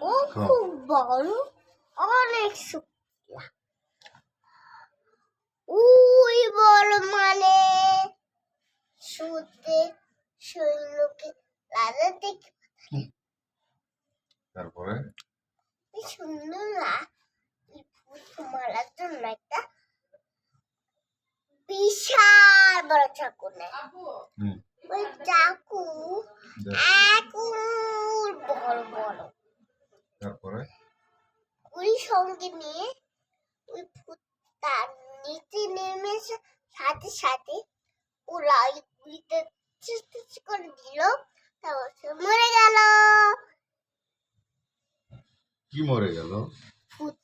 ও খুব বড়, অনেক শুকনা। ওই বড় মানে শুতে সৈন্যকে রাজা দেখে। তারপরে সুন্দর না, মারার জন্য একটা বিশাল বড় চাকু নেয়। ওই চাকু আকুর বড় বড়। তারপরে ওই সঙ্গে নিয়ে ওই ভূত তার নিচে নেমে সাথে সাথে ওরা গুলিতে করে দিল, তারপর সে মরে গেল। কি মরে গেল? ভূত।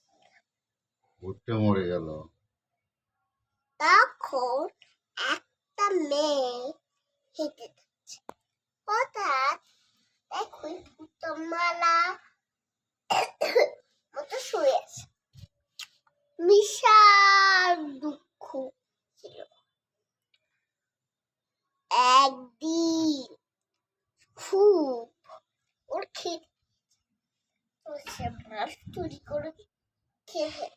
ভূতটা মরে গেল। তখন একটা মেয়ে হেঁটে যাচ্ছে, হঠাৎ দেখো ভূতমালা মতো শুয়ে আছে। বিশাল দুঃখ ছিল। একদিন খুব ওর খেতে সে মাছ চুরি করে খেয়ে।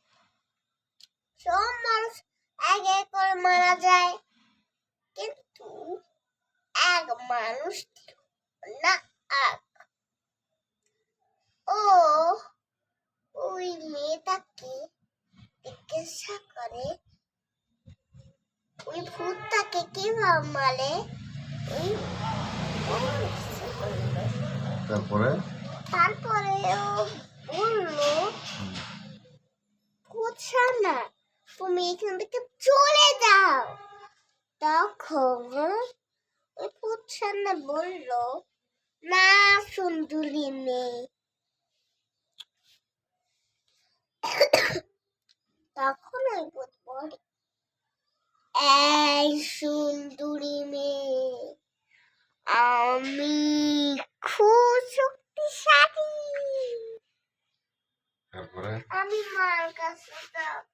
সব মানুষ এক এক করে মারা যায়, কিন্তু এক মানুষ না। ও ওই মেয়েটাকে জিজ্ঞাসা করে ওই ভূতটাকে কিভাবে মারে। ওই তারপরে ও বললো, কোথা না, তুমি এখান থেকে চলে যাও। তখন ওই পুচ্ছানা বললো, না সুন্দরী মেয়ে। তখন ওই ভূত বলে, এই সুন্দরী মেয়ে, আমি খুব শক্তিশালী। তারপরে আমি মার কাছে যাব।